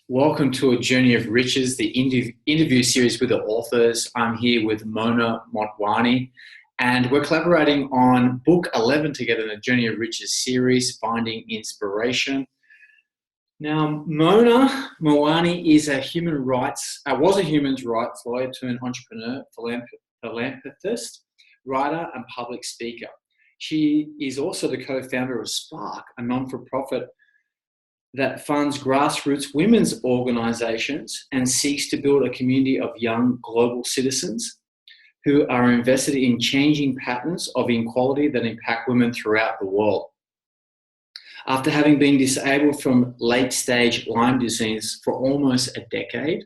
Welcome to A Journey of Riches, the interview series with the authors. I'm here with Mona Motwani, and we're collaborating on book 11 together in the Journey of Riches series, Finding Inspiration. Now, Mona Motwani is was a human rights lawyer turned entrepreneur, philanthropist, writer, and public speaker. She is also the co-founder of Spark, a non-for-profit that funds grassroots women's organisations and seeks to build a community of young global citizens who are invested in changing patterns of inequality that impact women throughout the world. After having been disabled from late-stage Lyme disease for almost a decade,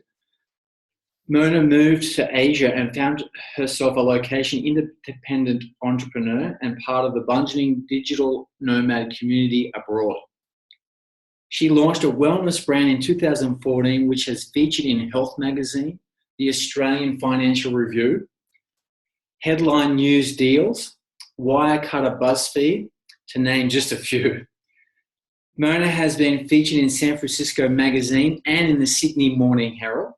Mona moved to Asia and found herself a location independent entrepreneur and part of the burgeoning digital nomad community abroad. She launched a wellness brand in 2014, which has featured in Health Magazine, the Australian Financial Review, Headline News Deals, Wirecutter, Buzzfeed, to name just a few. Mona has been featured in San Francisco Magazine and in the Sydney Morning Herald.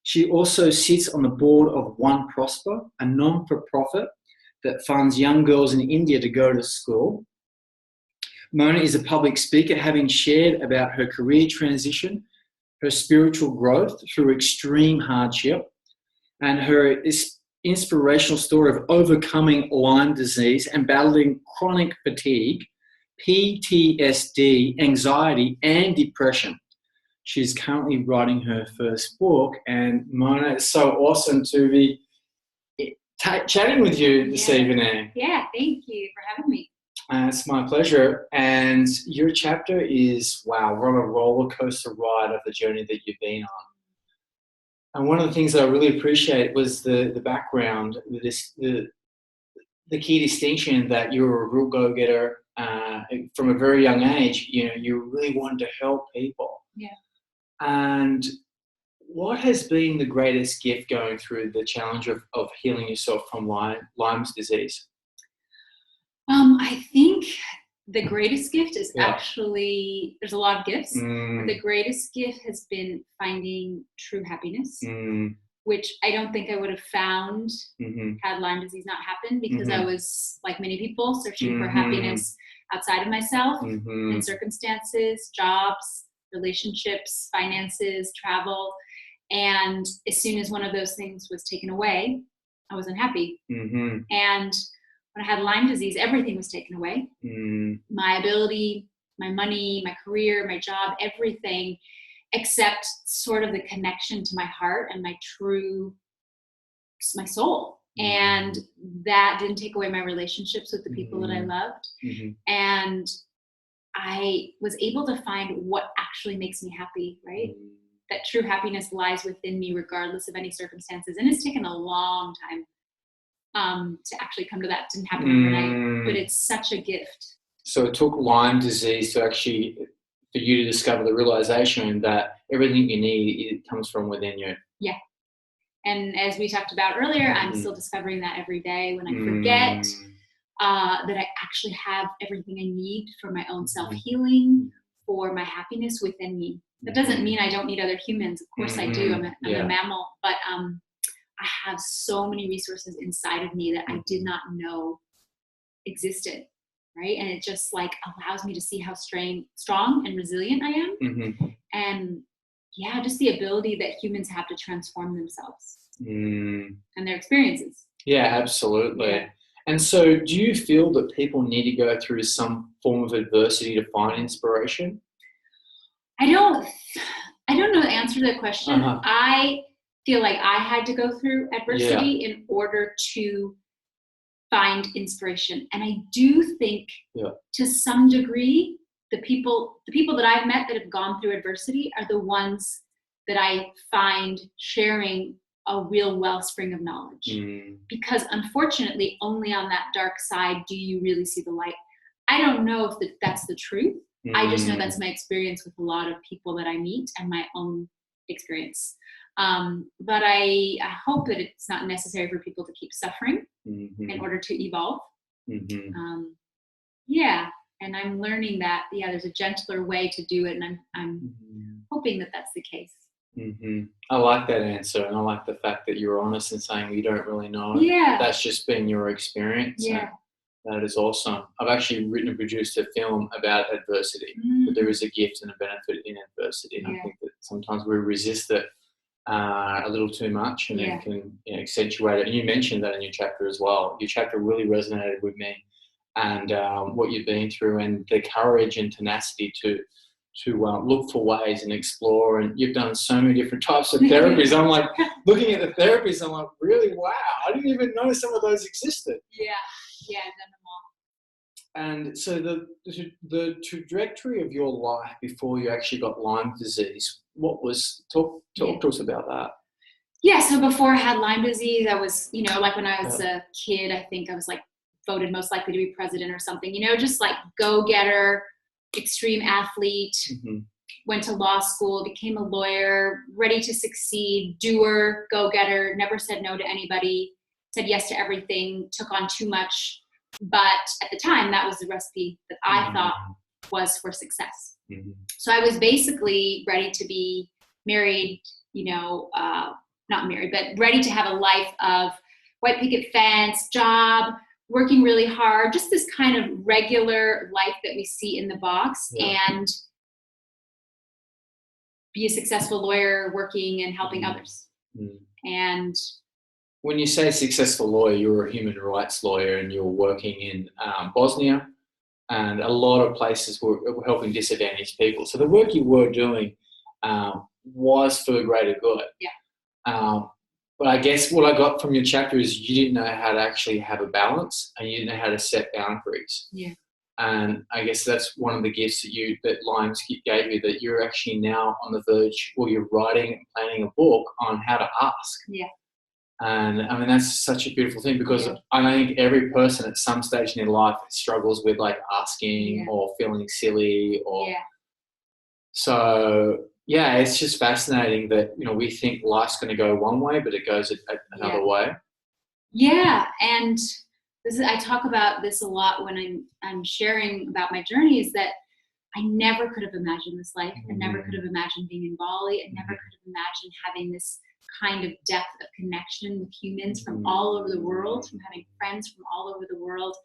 She also sits on the board of OneProsper, a non-for-profit that funds young girls in India to go to school. Mona is a public speaker, having shared about her career transition, her spiritual growth through extreme hardship, and her inspirational story of overcoming Lyme disease and battling chronic fatigue, PTSD, anxiety, and depression. She's currently writing her first book, and Mona, it's so awesome to be chatting with you this evening. Yeah, thank you for having me. It's my pleasure. And your chapter is, wow, we're on a roller coaster ride of the journey that you've been on. And one of the things that I really appreciate was the background, the key distinction that you're a real go-getter from a very young age. You know, you really wanted to help people. Yeah. And what has been the greatest gift going through the challenge of healing yourself from Lyme's disease? I think the greatest gift is actually, there's a lot of gifts, but the greatest gift has been finding true happiness, which I don't think I would have found had Lyme disease not happened, because I was, like many people, searching for happiness outside of myself, in circumstances, jobs, relationships, finances, travel. And as soon as one of those things was taken away, I was unhappy. And when I had Lyme disease, everything was taken away. My ability, my money, my career, my job, everything, except sort of the connection to my heart and my soul. And that didn't take away my relationships with the people that I loved. And I was able to find what actually makes me happy, right? That true happiness lies within me regardless of any circumstances. And it's taken a long time to actually come to that. It didn't happen overnight, but it's such a gift. So it took Lyme disease for you to discover the realization that everything you need, it comes from within you. Yeah. And as we talked about earlier, I'm still discovering that every day when I forget that I actually have everything I need for my own self-healing, for my happiness within me. That doesn't mean I don't need other humans. Of course I do. I'm a mammal, but I have so many resources inside of me that I did not know existed, right? And it just like allows me to see how strong and resilient I am. And yeah, just the ability that humans have to transform themselves and their experiences. Yeah, absolutely. Yeah. And so do you feel that people need to go through some form of adversity to find inspiration? I don't know the answer to that question. I feel like I had to go through adversity in order to find inspiration. And I do think to some degree, the people that I've met that have gone through adversity are the ones that I find sharing a real wellspring of knowledge. Because unfortunately, only on that dark side do you really see the light. I don't know if that's the truth. I just know that's my experience with a lot of people that I meet and my own experience. But I hope that it's not necessary for people to keep suffering in order to evolve. And I'm learning that, there's a gentler way to do it. And I'm hoping that that's the case. I like that answer, and I like the fact that you're honest in saying you don't really know. Yeah. That's just been your experience. Yeah. That is awesome. I've actually written and produced a film about adversity, that there is a gift and a benefit in adversity. And I think that sometimes we resist it a little too much, and it can accentuate it. And you mentioned that in your chapter as well. Your chapter really resonated with me, and what you've been through, and the courage and tenacity to look for ways and explore. And you've done so many different types of therapies. I'm like, looking at the therapies, I'm like, really? Wow. I didn't even know some of those existed. Yeah, I've done them all. And so the trajectory of your life before you actually got Lyme disease, what was, talk to us about that. Yeah, so before I had Lyme disease, I was, like when I was a kid, I think I was like voted most likely to be president or something, just like go-getter, extreme athlete, went to law school, became a lawyer, ready to succeed, doer, go-getter, never said no to anybody, said yes to everything, took on too much. But at the time, that was the recipe that I thought was for success. So I was basically ready to be married, not married, but ready to have a life of white picket fence, job, working really hard, just this kind of regular life that we see in the box, and be a successful lawyer working and helping others. And when you say successful lawyer, you're a human rights lawyer, and you're working in Bosnia, and a lot of places were helping disadvantaged people. So the work you were doing was for the greater good. But I guess what I got from your chapter is you didn't know how to actually have a balance, and you didn't know how to set boundaries. And I guess that's one of the gifts that Lyme's gave you, that you're actually now on the verge, or you're writing and planning a book on how to ask. And I mean, that's such a beautiful thing, because I think every person at some stage in their life struggles with like asking or feeling silly so it's just fascinating that, we think life's going to go one way, but it goes another way. And I talk about this a lot when I'm sharing about my journey, is that I never could have imagined this life. I never could have imagined being in Bali. I never could have imagined having this kind of depth of connection with humans from all over the world, from having friends from all over the world.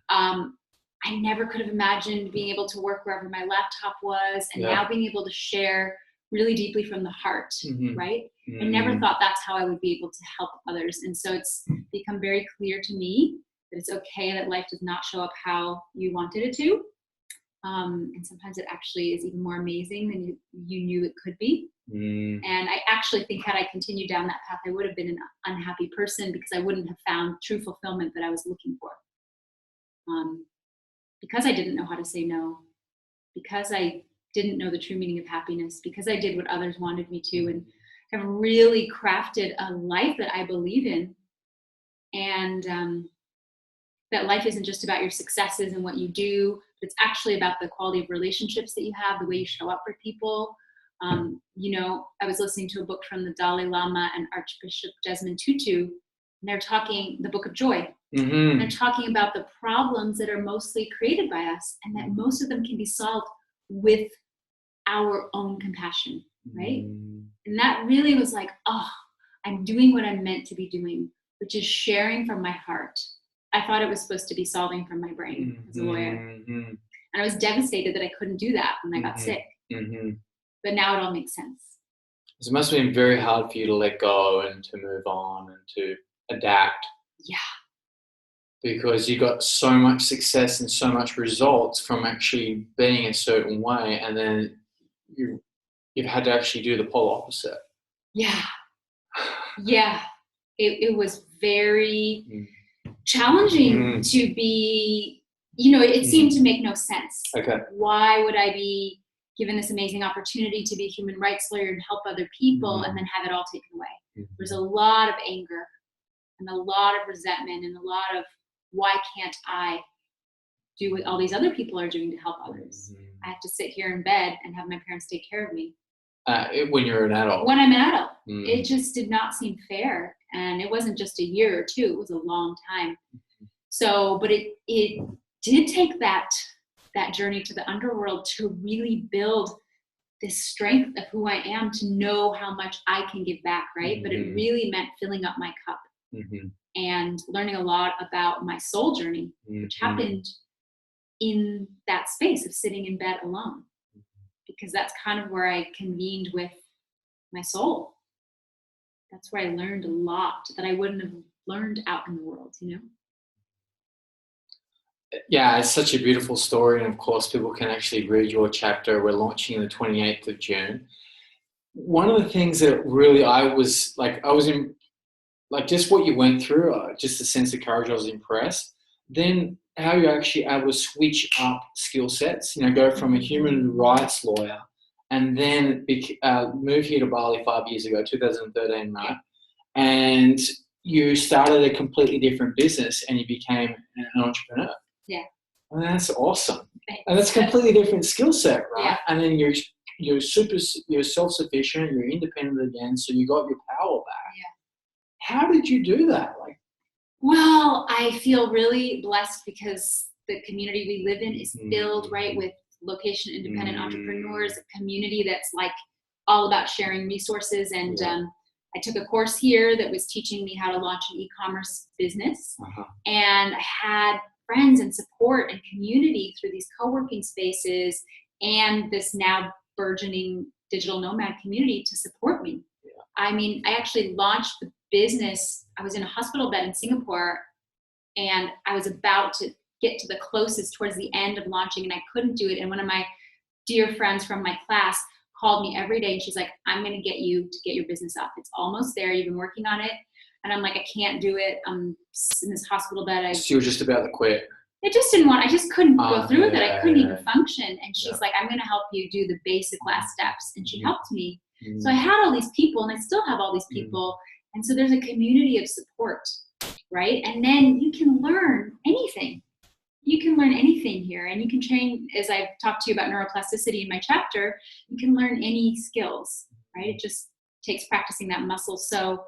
I never could have imagined being able to work wherever my laptop was, and now being able to share really deeply from the heart, right? I never thought that's how I would be able to help others. And so it's become very clear to me that it's okay that life does not show up how you wanted it to. And sometimes it actually is even more amazing than you knew it could be. And I actually think had I continued down that path, I would have been an unhappy person, because I wouldn't have found true fulfillment that I was looking for. Because I didn't know how to say no, because I didn't know the true meaning of happiness, because I did what others wanted me to, and have really crafted a life that I believe in. And that life isn't just about your successes and what you do, but it's actually about the quality of relationships that you have, the way you show up for people. I was listening to a book from the Dalai Lama and Archbishop Desmond Tutu, and they're talking the Book of Joy. And they're talking about the problems that are mostly created by us, and that most of them can be solved with our own compassion, right? And that really was like, I'm doing what I'm meant to be doing, which is sharing from my heart. I thought it was supposed to be solving from my brain as a lawyer. And I was devastated that I couldn't do that when I got sick. But now it all makes sense. So it must have been very hard for you to let go and to move on and to adapt. Because you got so much success and so much results from actually being a certain way, and then you've had to actually do the polar opposite. It was very challenging to be, it seemed to make no sense. Why would I be given this amazing opportunity to be a human rights lawyer and help other people and then have it all taken away? There's a lot of anger and a lot of resentment and a lot of, why can't I do what all these other people are doing to help others? I have to sit here in bed and have my parents take care of me. When you're an adult. When I'm an adult. It just did not seem fair. And it wasn't just a year or two, it was a long time. So, but it did take that journey to the underworld to really build this strength of who I am to know how much I can give back, right? But it really meant filling up my cup and learning a lot about my soul journey, which happened in that space of sitting in bed alone, because that's kind of where I convened with my soul. That's where I learned a lot that I wouldn't have learned out in the world, you know? Yeah, it's such a beautiful story. And of course, people can actually read your chapter. We're launching on the 28th of June. One of the things that really I was in, like just what you went through, just the sense of courage, I was impressed. Then how you're actually able to switch up skill sets, go from a human rights lawyer and then move here to Bali 5 years ago, 2013, right? And you started a completely different business and you became an entrepreneur. Yeah. And that's awesome. Thanks. And that's a completely different skill set, right? Yeah. And then you're self-sufficient, you're independent again, so you got your power back. Yeah. How did you do that? Well, I feel really blessed because the community we live in is filled, right, with location independent entrepreneurs, a community that's like all about sharing resources. And I took a course here that was teaching me how to launch an e-commerce business. And I had friends and support and community through these co-working spaces and this now burgeoning digital nomad community to support me. I mean, I actually launched the business. I was in a hospital bed in Singapore and I was about to get to the closest towards the end of launching and I couldn't do it. And one of my dear friends from my class called me every day and she's like, I'm going to get you to get your business up. It's almost there. You've been working on it. And I'm like, I can't do it. I'm in this hospital bed. So you were just about to quit. I just couldn't go through with it. I couldn't even function. And she's like, I'm going to help you do the basic last steps. And she helped me. So I had all these people and I still have all these people. And so there's a community of support, right? And then you can learn anything. You can learn anything here and you can train, as I've talked to you about neuroplasticity in my chapter, you can learn any skills, right? It just takes practicing that muscle. So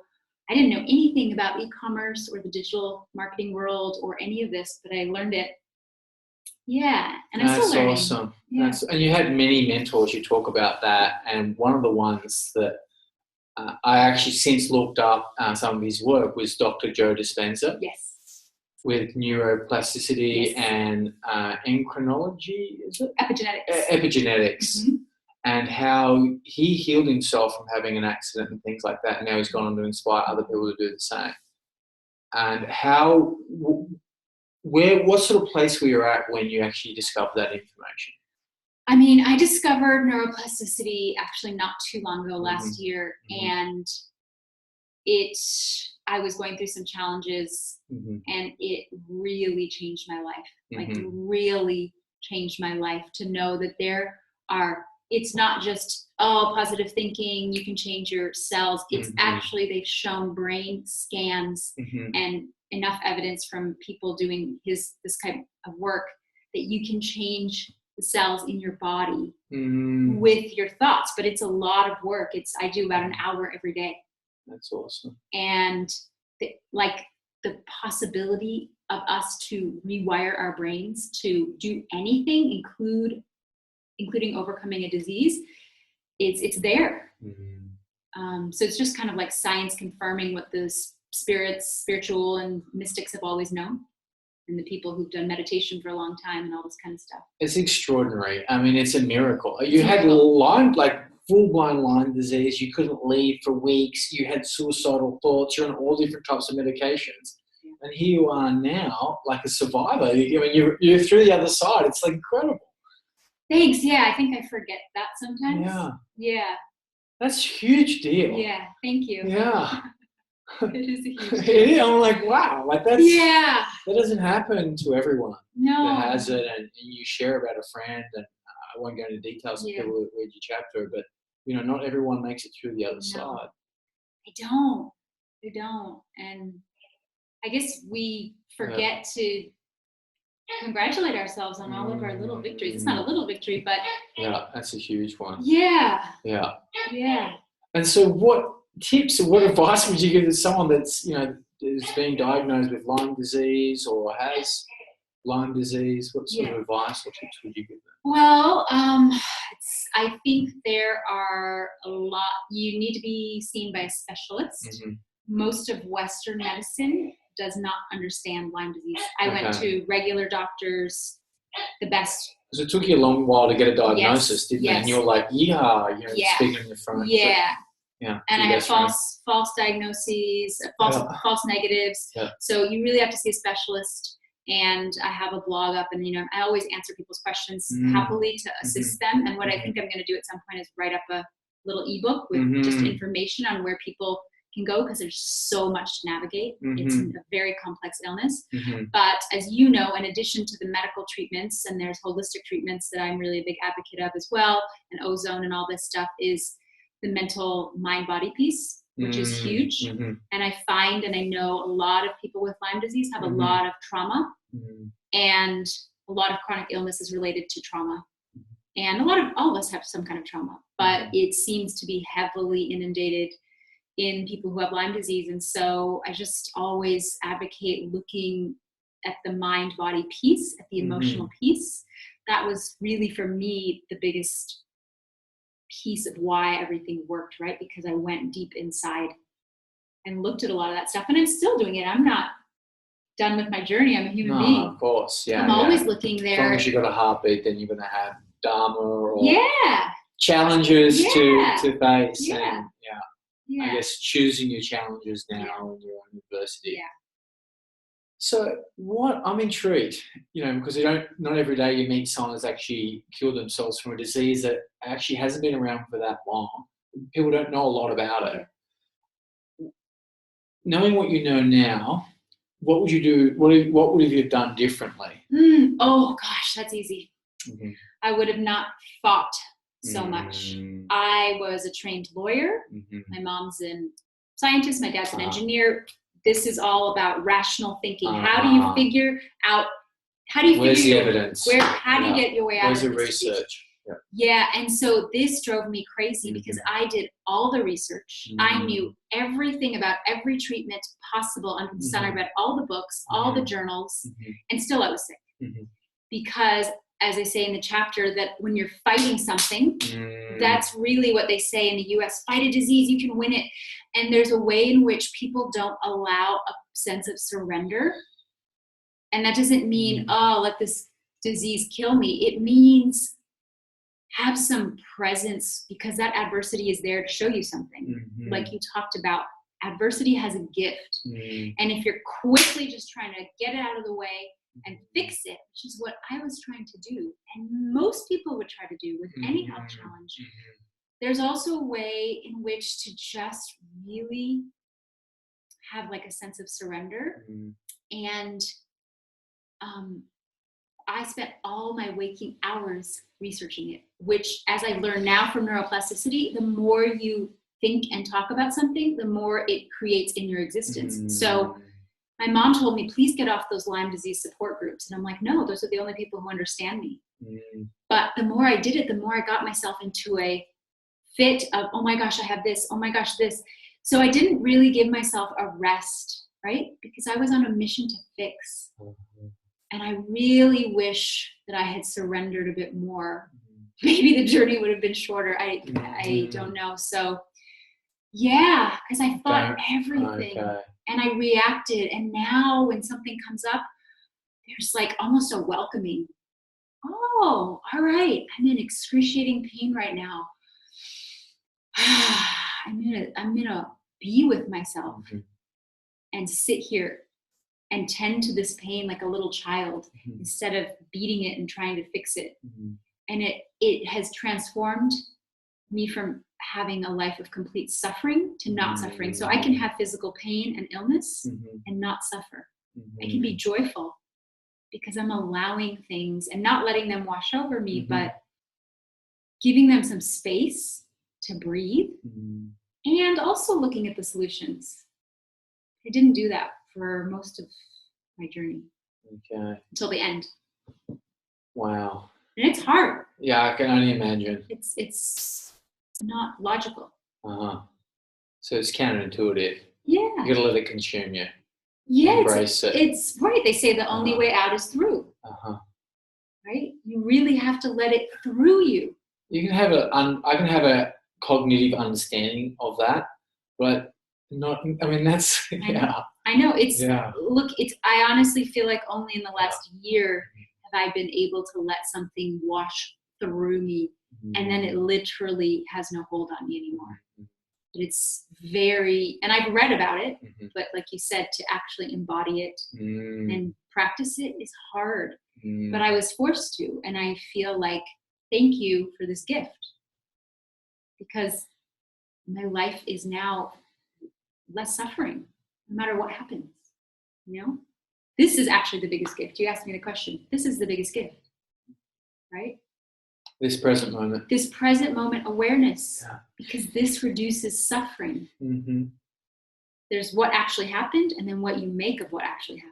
I didn't know anything about e-commerce or the digital marketing world or any of this, but I learned it. Yeah, and I'm still learning. That's awesome. Yeah. And you had many mentors. You talk about that, and one of the ones that I actually since looked up some of his work was Dr. Joe Dispenza. Yes. With neuroplasticity and endocrinology, is it? Epigenetics. Epigenetics. And how he healed himself from having an accident and things like that. And now he's gone on to inspire other people to do the same. And what sort of place were you at when you actually discovered that information? I mean, I discovered neuroplasticity actually not too long ago, last year. And I was going through some challenges and it really changed my life. Like really changed my life to know that it's not just, positive thinking, you can change your cells. It's actually, they've shown brain scans and enough evidence from people doing this kind of work that you can change the cells in your body with your thoughts. But it's a lot of work. I do about an hour every day. That's awesome. And the possibility of us to rewire our brains to do anything, including overcoming a disease, it's there. So it's just kind of like science confirming what the spiritual and mystics have always known, and the people who've done meditation for a long time and all this kind of stuff. It's extraordinary. I mean, it's a miracle. You had full-blown Lyme disease. You couldn't leave for weeks. You had suicidal thoughts. You're on all different types of medications. And here you are now, like a survivor. I mean, you're through the other side. It's like incredible. Thanks. Yeah, I think I forget that sometimes. Yeah. That's a huge deal. Yeah, thank you. Yeah. It is a huge deal. I'm like, wow, that doesn't happen to everyone. No. That has it, and you share about a friend, and I won't go into details of people who read your chapter, but not everyone makes it through the other side. They don't. And I guess we forget to congratulate ourselves on all of our little victories. It's not a little victory, but that's a huge one. Yeah. And so what tips or what advice would you give to someone that's is being diagnosed with Lyme disease or has Lyme disease? What sort of advice or tips would you give them? Well, I think there are a lot. You need to be seen by a specialist. Mm-hmm. Most of Western medicine does not understand Lyme disease. I went to regular doctors, the best. Because it took you a long while to get a diagnosis, didn't it? And you were like, speaking on your phone. Yeah. Yeah. And I had false diagnoses, false negatives. Yeah. So you really have to see a specialist. And I have a blog up, and I always answer people's questions happily to assist them. And what I think I'm going to do at some point is write up a little ebook with just information on where people can go, because there's so much to navigate. It's a very complex illness. But as you know, in addition to the medical treatments, and there's holistic treatments that I'm really a big advocate of as well, and ozone and all this stuff, is the mental mind-body piece, which is huge. And I find, and I know a lot of people with Lyme disease have a lot of trauma, and a lot of chronic illness is related to trauma. And all of us have some kind of trauma, but it seems to be heavily inundated in people who have Lyme disease. And so I just always advocate looking at the mind-body piece, at the emotional piece. That was really, for me, the biggest piece of why everything worked, right? Because I went deep inside and looked at a lot of that stuff, and I'm still doing it. I'm not done with my journey. I'm a human being. Of course, yeah. I'm always looking there. As long as you've got a heartbeat, then you're going to have dharma or challenges to face. Yeah. And, I guess choosing your challenges now in your own adversity. Yeah. So I'm intrigued, because not every day you meet someone who's actually cured themselves from a disease that actually hasn't been around for that long. People don't know a lot about it. Knowing what you know now, what would you do? What would you have done differently? Oh gosh, that's easy. I would have not fought so much. I was a trained lawyer. My mom's a scientist. My dad's an engineer. This is all about rational thinking. How do you figure out? Where's the evidence? How do you get your way out of this? Where's the research? Yeah, and so this drove me crazy because I did all the research. I knew everything about every treatment possible under the sun. I read all the books, all the journals, and still I was sick. Because, as I say in the chapter, that when you're fighting something, that's really what they say in the US, fight a disease, you can win it. And there's a way in which people don't allow a sense of surrender. And that doesn't mean, let this disease kill me. It means have some presence, because that adversity is there to show you something. Like you talked about, adversity has a gift. And if you're quickly just trying to get it out of the way and fix it, which is what I was trying to do, and most people would try to do with any health challenge, there's also a way in which to just really have like a sense of surrender. And I spent all my waking hours researching it, which, as I learned now from neuroplasticity, the more you think and talk about something, the more it creates in your existence. So my mom told me, please get off those Lyme disease support groups. And I'm like, no, those are the only people who understand me. But the more I did it, the more I got myself into a fit of, oh my gosh, I have this, oh my gosh, this. So I didn't really give myself a rest, right? Because I was on a mission to fix. And I really wish that I had surrendered a bit more. Maybe the journey would have been shorter. I don't know. So yeah, because I thought everything and I reacted. And now when something comes up, there's like almost a welcoming. Oh, all right. I'm in excruciating pain right now. I'm gonna be with myself and sit here and tend to this pain like a little child instead of beating it and trying to fix it. And it has transformed me from having a life of complete suffering to not suffering. So I can have physical pain and illness and not suffer. I can be joyful because I'm allowing things and not letting them wash over me, but giving them some space to breathe and also looking at the solutions. I didn't do that for most of my journey. Until the end. Wow. And it's hard. Yeah, I can only imagine. It's not logical. So it's counterintuitive. Yeah. You gotta let it consume you. Yeah. Embrace it. It's right. They say the only way out is through. Uh-huh. Right? You really have to let it through you. You can have I can have a cognitive understanding of that, but not, I mean, that's, yeah. I know. I honestly feel like only in the last year have I been able to let something wash through me, and then it literally has no hold on me anymore. But it's and I've read about it, but like you said, to actually embody it and practice it is hard. But I was forced to, and I feel like, thank you for this gift, because my life is now less suffering, no matter what happens. This is actually the biggest gift. You asked me the question. This is the biggest gift, right? This present moment. This present moment awareness, because this reduces suffering. There's what actually happened, and then what you make of what actually happened.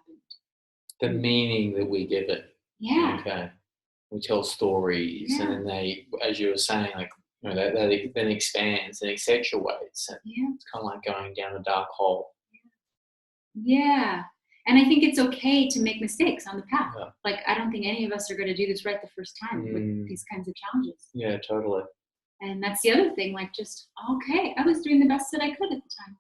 The meaning that we give it. Yeah. Okay. We tell stories, and then they, as you were saying, like, that then expands and accentuates. And it's kind of like going down a dark hole. Yeah. And I think it's okay to make mistakes on the path. Yeah. Like, I don't think any of us are going to do this right the first time with these kinds of challenges. Yeah, totally. And that's the other thing, like, just, okay, I was doing the best that I could at the time.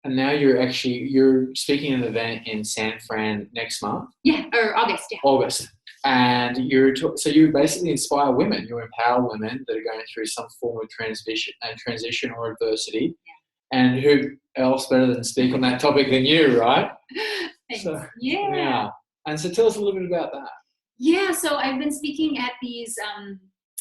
And now you're speaking at an event in San Fran next month? Yeah, or August, yeah. August. And so you basically inspire women, you empower women that are going through some form of transition or adversity. Yeah. And who else better than speak on that topic than you, right? Thanks. So, yeah. And so tell us a little bit about that. Yeah, so I've been speaking at these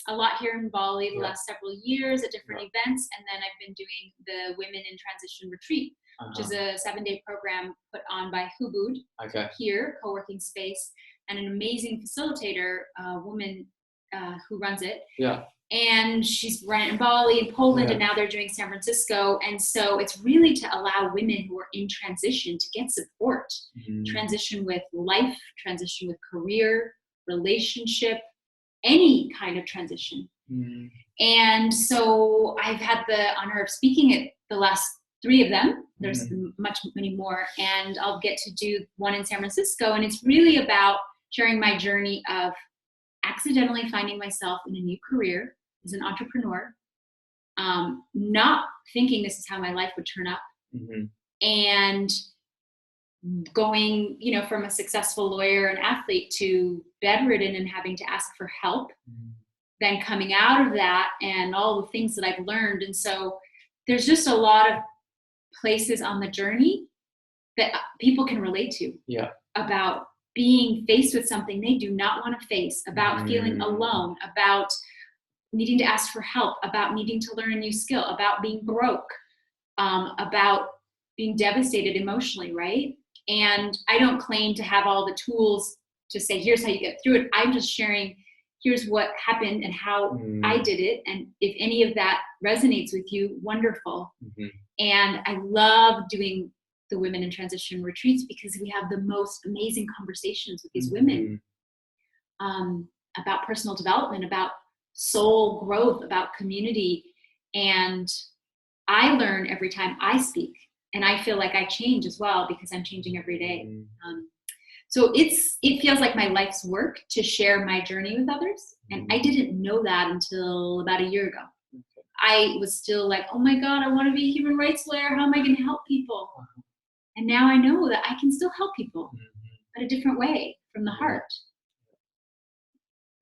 a lot here in Bali the last several years at different events, and then I've been doing the Women in Transition Retreat, which is a 7-day program put on by Hubud here, co-working space, and an amazing facilitator, woman who runs it. Yeah. And she's run it in Bali and Poland, and now they're doing San Francisco. And so it's really to allow women who are in transition to get support. Transition with life, transition with career, relationship, any kind of transition. And so I've had the honor of speaking at the last 3 of them. There's many more. And I'll get to do one in San Francisco. And it's really about sharing my journey of accidentally finding myself in a new career as an entrepreneur, not thinking this is how my life would turn up, and going, from a successful lawyer and athlete to bedridden and having to ask for help, then coming out of that and all the things that I've learned. And so there's just a lot of places on the journey that people can relate to, about being faced with something they do not want to face, about feeling alone, about needing to ask for help, about needing to learn a new skill, about being broke, about being devastated emotionally, right? And I don't claim to have all the tools to say, here's how you get through it. I'm just sharing, here's what happened and how I did it. And if any of that resonates with you, wonderful. And I love doing the Women in Transition retreats because we have the most amazing conversations with these women about personal development, about soul growth, about community. And I learn every time I speak, and I feel like I change as well because I'm changing every day. So it feels like my life's work to share my journey with others. And I didn't know that until about a year ago. I was still like, oh my God, I want to be a human rights lawyer. How am I going to help people? And now I know that I can still help people, but a different way, from the heart.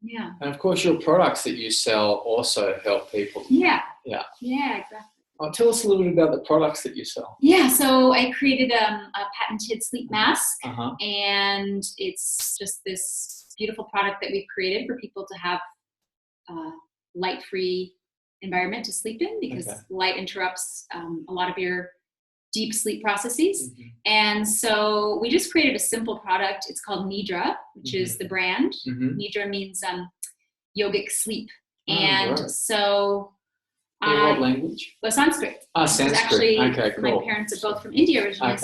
Yeah. And of course, your products that you sell also help people. Yeah. Yeah. Yeah, exactly. Tell us a little bit about the products that you sell. Yeah, so I created a patented sleep mask, and it's just this beautiful product that we've created for people to have light-free environment to sleep in, because light interrupts a lot of your deep sleep processes. And so we just created a simple product. It's called Nidra, which is the brand. Nidra means yogic sleep. And so what language? Well, Sanskrit. Sanskrit. Actually, cool. My parents are both from India originally.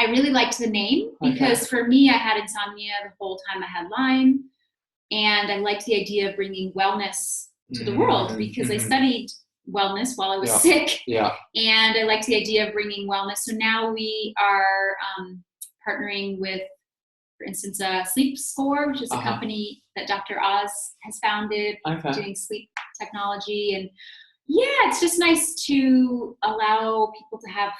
I really liked the name because for me, I had insomnia the whole time I had Lyme. And I liked the idea of bringing wellness to the world because I studied wellness while I was sick. And I liked the idea of bringing wellness. So now we are partnering with for instance, Sleep Score, which is a company that Dr. Oz has founded, doing sleep technology. And yeah, it's just nice to allow people to have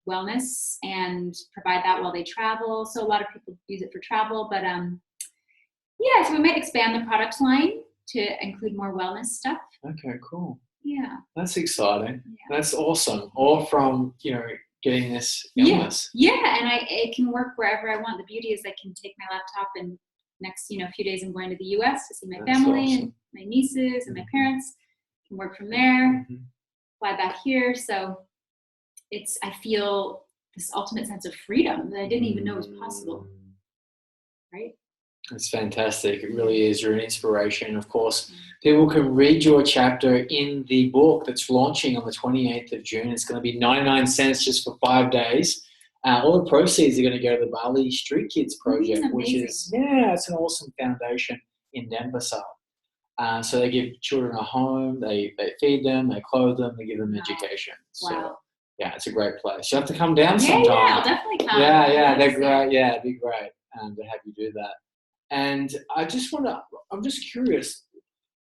wellness and provide that while they travel. So a lot of people use it for travel, but yeah, so we might expand the product line to include more wellness stuff. Okay, cool. Yeah. That's exciting. Yeah. That's awesome. All from, getting this illness. Yeah, and it can work wherever I want. The beauty is I can take my laptop and next, few days I'm going to the US to see my family and my nieces and my parents. I can work from there, fly back here. So I feel this ultimate sense of freedom that I didn't even know was possible. Right? It's fantastic. It really is. You're an inspiration. Of course, people can read your chapter in the book that's launching on the 28th of June. It's going to be 99 cents just for 5 days. All the proceeds are going to go to the Bali Street Kids Project, which is, it's an awesome foundation in Denpasar. So they give children a home, they feed them, they clothe them, they give them education. So, yeah, it's a great place. You have to come down sometime. Yeah, I'll definitely come. Yeah, they're great. Yeah, it'd be great to have you do that. And I'm just curious,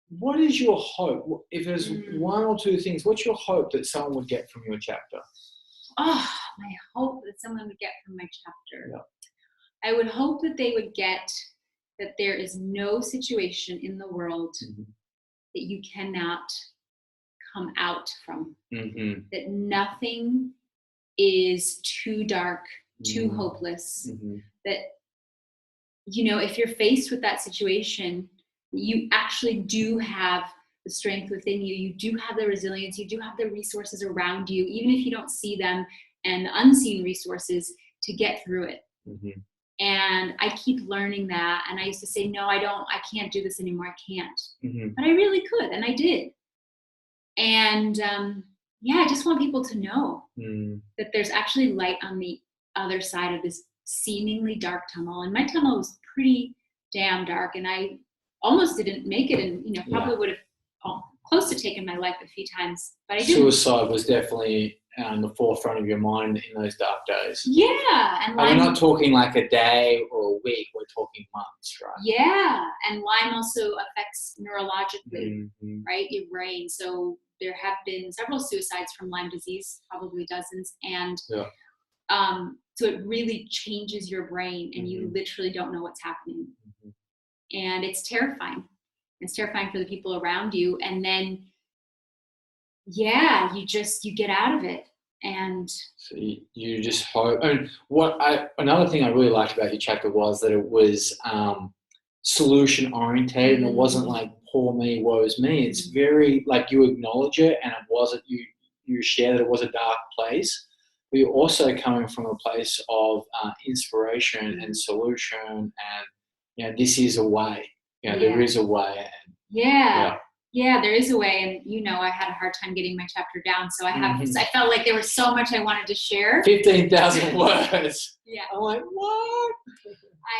what is your hope? If there's one or two things, what's your hope that someone would get from your chapter? Oh, my hope that someone would get from my chapter. Yeah. I would hope that they would get that there is no situation in the world that you cannot come out from. That nothing is too dark, too hopeless. That if you're faced with that situation, you actually do have the strength within you. You do have the resilience. You do have the resources around you, even if you don't see them, and the unseen resources to get through it. And I keep learning that. And I used to say, no, I can't do this anymore. I can't. But I really could. And I did. And I just want people to know that there's actually light on the other side of this seemingly dark tunnel. And my tunnel was pretty damn dark, and I almost didn't make it, and probably would have close to taken my life a few times, but I didn't. Suicide was definitely on the forefront of your mind in those dark days. Yeah, and we're not talking like a day or a week, we're talking months, right? Yeah, and Lyme also affects neurologically, right, your brain. So there have been several suicides from Lyme disease, probably dozens, and so it really changes your brain, and you literally don't know what's happening. And it's terrifying. It's terrifying for the people around you. And then, you get out of it. And so you just hope. And another thing I really liked about your chapter was that it was solution oriented, and it wasn't like poor me, woe is me. It's very like you acknowledge it, and it wasn't you share that it was a dark place. But you're also coming from a place of inspiration and solution, and this is a way. There is a way. Yeah, there is a way. And I had a hard time getting my chapter down, so I felt like there was so much I wanted to share. 15,000 words. Yeah. I'm like, what?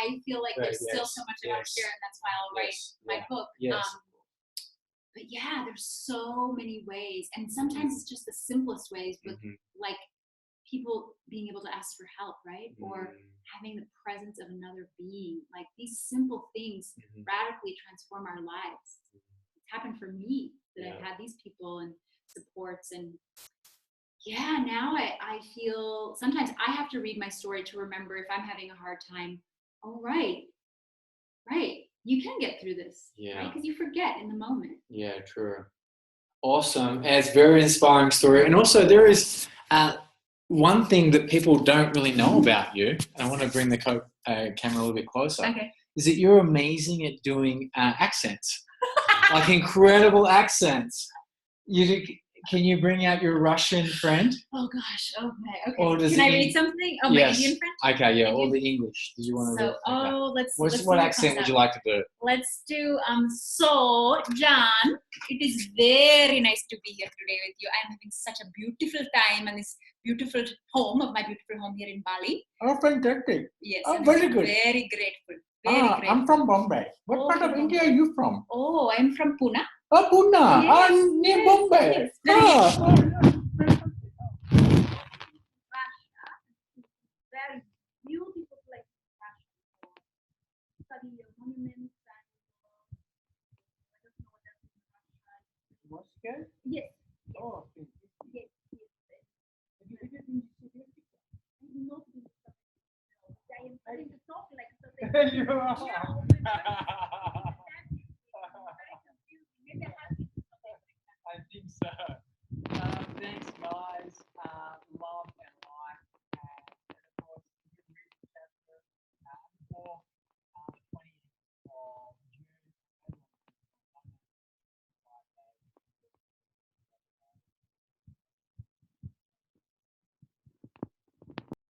I feel like there's still so much I want to share, and that's why I'll write my book. But there's so many ways, and sometimes it's just the simplest ways, with like people being able to ask for help, right? Or having the presence of another being. Like these simple things radically transform our lives. It's happened for me that I've had these people and supports, and now I feel sometimes I have to read my story to remember if I'm having a hard time. Oh, right. You can get through this, right? Because you forget in the moment. Yeah, true. Awesome. It's a very inspiring story. And also there is one thing that people don't really know about you, and I want to bring the camera a little bit closer, is that you're amazing at doing accents, like incredible accents. Can you bring out your Russian friend? Oh gosh, okay. Can I read something? Oh, my Indian friend? Okay, or the English. Do you want to what accent would you like to do? Let's do, so, John, it is very nice to be here today with you. I'm having such a beautiful time in this beautiful home of my beautiful home here in Bali. Oh, fantastic. Yes, I'm very good. Very grateful. I'm from Bombay. What part of India are you from? Oh, I'm from Pune. Oh, Pune. Yes. Near Bombay. Yes. Very beautiful place. There you are.